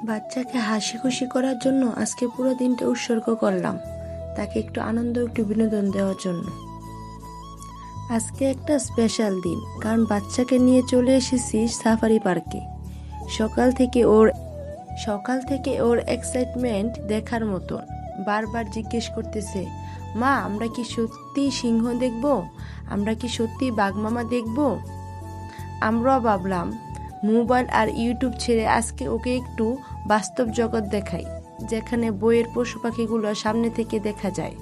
বাচ্চাকে হাসি খুশি করার জন্য আজকে পুরো দিনটা উৎসর্গ করলাম, তাকে একটু আনন্দ একটু বিনোদন দেওয়ার জন্য। আজকে একটা স্পেশাল দিন, কারণ বাচ্চাকে নিয়ে চলে এসেছি সাফারি পার্কে। সকাল থেকে ওর এক্সাইটমেন্ট দেখার মতন। বারবার জিজ্ঞেস করতেছে, মা আমরা কি সত্যি সিংহ দেখব, আমরা কি সত্যি বাঘমামা দেখব। আমরাও ভাবলাম মোবাইল আর ইউটিউব ছেড়ে আজকে ওকে একটু বাস্তব জগৎ দেখাই, যেখানে বইয়ের পশু পাখিগুলো সামনে থেকে দেখা যায়।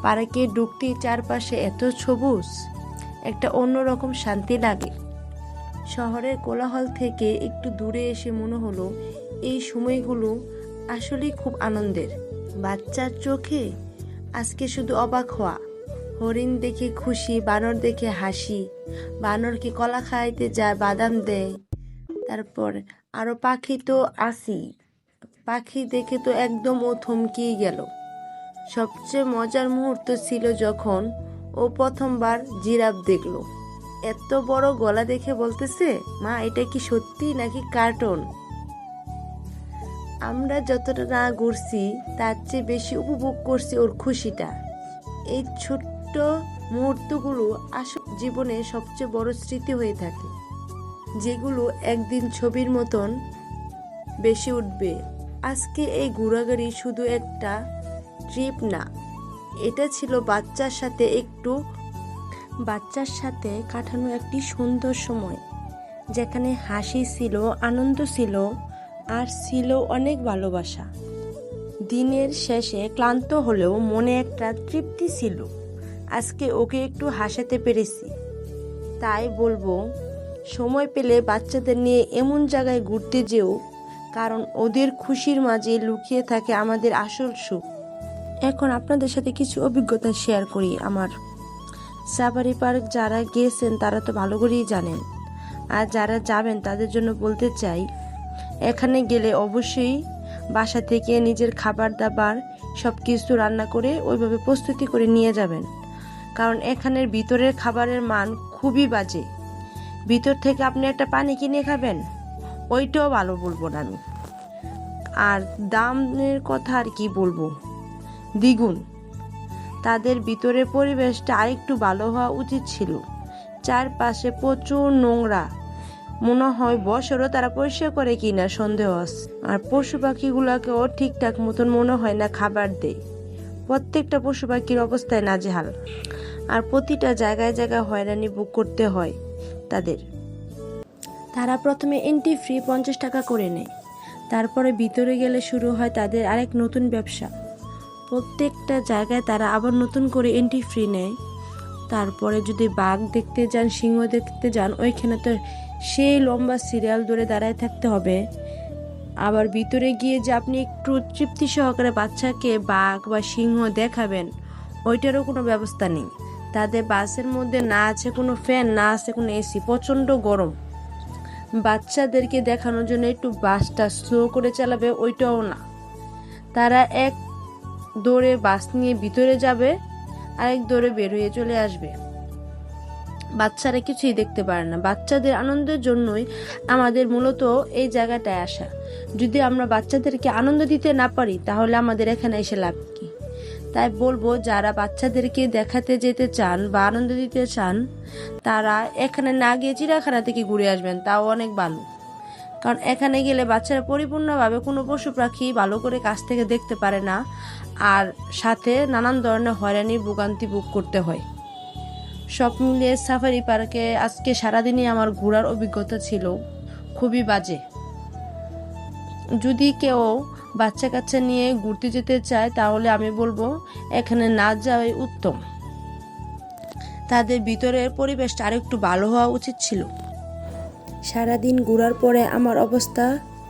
পার্কে ঢুকতেই চারপাশে এত সবুজ, একটা অন্যরকম শান্তি লাগে। শহরের কোলাহল থেকে একটু দূরে এসে মনে হলো এই সময়গুলো আসলেই খুব আনন্দের। বাচ্চার চোখে আজকে শুধু অবাক হওয়া, হরিণ দেখে খুশি, বানর দেখে হাসি, বানরকে কলা খাইতে যায়, বাদাম দেয়। তারপর আরো পাখি তো আসি, পাখি দেখে তো একদম ও থমকিয়ে গেল। সবচেয়ে মজার মুহূর্ত ছিল যখন ও প্রথমবার জিরাফ দেখলো। এত বড় গলা দেখে বলতেছে, মা এটা কি সত্যি নাকি কার্টুন। আমরা যতটা না ঘুরছি তার চেয়ে বেশি উপভোগ করছি ওর খুশিটা। এই ছোট্ট মুহূর্তগুলো আসলে জীবনে সবচেয়ে বড় স্মৃতি হয়ে থাকে, যেগুলো একদিন ছবির মতন বেশি উঠবে। আজকে এই ঘোরাঘুরি শুধু একটা ট্রিপ না, এটা ছিল বাচ্চার সাথে কাটানো একটি সুন্দর সময়, যেখানে হাসি ছিল, আনন্দ ছিল, আর ছিল অনেক ভালোবাসা। দিনের শেষে ক্লান্ত হলেও মনে একটা তৃপ্তি ছিল, আজকে ওকে একটু হাসাতে পেরেছি। তাই বলবো, সময় পেলে বাচ্চাদের নিয়ে এমন জায়গায় ঘুরতে যেও, কারণ ওদের খুশির মাঝে লুকিয়ে থাকে আমাদের আসল সুখ। এখন আপনাদের সাথে কিছু অভিজ্ঞতা শেয়ার করি আমার। সাফারি পার্ক যারা গিয়েছেন তারা তো ভালো করেই জানেন, আর যারা যাবেন তাদের জন্য বলতে চাই, এখানে গেলে অবশ্যই বাসা থেকে নিজের খাবার দাবার সব কিছু রান্না করে ওইভাবে প্রস্তুতি করে নিয়ে যাবেন, কারণ এখানের ভিতরের খাবারের মান খুবই বাজে। ভিতর থেকে আপনি একটা পানি কিনে খাবেন, ওইটাও ভালো বলবো না আমি। আর দামের কথা আর কি বলবো, দ্বিগুণ। তাদের ভিতরের পরিবেশটা আরেকটু ভালো হওয়া উচিত ছিল। চারপাশে প্রচুর নোংরা, মনে হয় বছরও তারা পরিষ্কার করে কিনা সন্দেহ আছে। আর পশু পাখিগুলোকেও ঠিকঠাক মতন মনে হয় না খাবার দেয়। প্রত্যেকটা পশু পাখির অবস্থায় নাজেহাল, আর প্রতিটা জায়গায় জায়গায় হয়রানি ভোগ করতে হয় তাদের। তারা প্রথমে এন্ট্রি ফি 50 টাকা করে নেয়, তারপরে ভিতরে গেলে শুরু হয় তাদের আরেক নতুন ব্যবসা। প্রত্যেকটা জায়গায় তারা আবার নতুন করে এন্ট্রি ফি নেয়। তারপরে যদি বাঘ দেখতে যান, সিংহ দেখতে যান, ওইখানে তো সেই লম্বা সিরিয়াল ধরে দাঁড়ায় থাকতে হবে। আবার ভিতরে গিয়ে যে আপনি একটু তৃপ্তি সহকারে বাচ্চাকে বাঘ বা সিংহ দেখাবেন, ওইটারও কোনো ব্যবস্থা নেই। তাদের বাসের মধ্যে না আছে কোনো ফ্যান, না আছে কোনো এসি, প্রচণ্ড গরম। বাচ্চাদেরকে দেখানোর জন্য একটু বাসটা স্লো করে চালাবে, ওইটাও না। তারা এক দৌড়ে বাস নিয়ে ভিতরে যাবে, আরেক দৌড়ে বের হয়ে চলে আসবে। বাচ্চারা কিছুই দেখতে পারে না। বাচ্চাদের আনন্দের জন্যই আমাদের মূলত এই জায়গাটায় আসা। যদি আমরা বাচ্চাদেরকে আনন্দ দিতে না পারি, তাহলে আমাদের এখানে এসে লাভ কি? তাই বলবো, যারা বাচ্চাদেরকে দেখাতে যেতে চান বা আনন্দ দিতে চান, তারা এখানে না গিয়ে চিড়িয়াখানা থেকে ঘুরে আসবেন, তাও অনেক ভালো। কারণ এখানে গেলে বাচ্চারা পরিপূর্ণভাবে কোনো পশু পাখি ভালো করে কাছ থেকে দেখতে পারে না, আর সাথে নানান ধরনের হয়রানির ভোগান্তি ভোগ করতে হয়। সব মিলিয়ে সাফারি পার্কে আজকে সারাদিনই আমার ঘোরার অভিজ্ঞতা ছিল খুবই বাজে। যদি কেউ বাচ্চা কাচ্চা নিয়ে ঘুরতে যেতে চায়, তাহলে আমি বলবো এখানে না যাওয়াই উত্তম। তাদের ভিতরের পরিবেশটা আরেকটু ভালো হওয়া উচিত ছিল। সারাদিন ঘোরার পরে আমার অবস্থা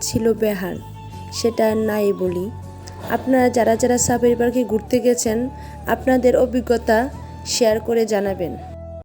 ছিল বেহাল, সেটা নাই বলি। আপনারা যারা যারা সাফারি পার্কে ঘুরতে গেছেন, আপনাদের অভিজ্ঞতা শেয়ার করে জানাবেন।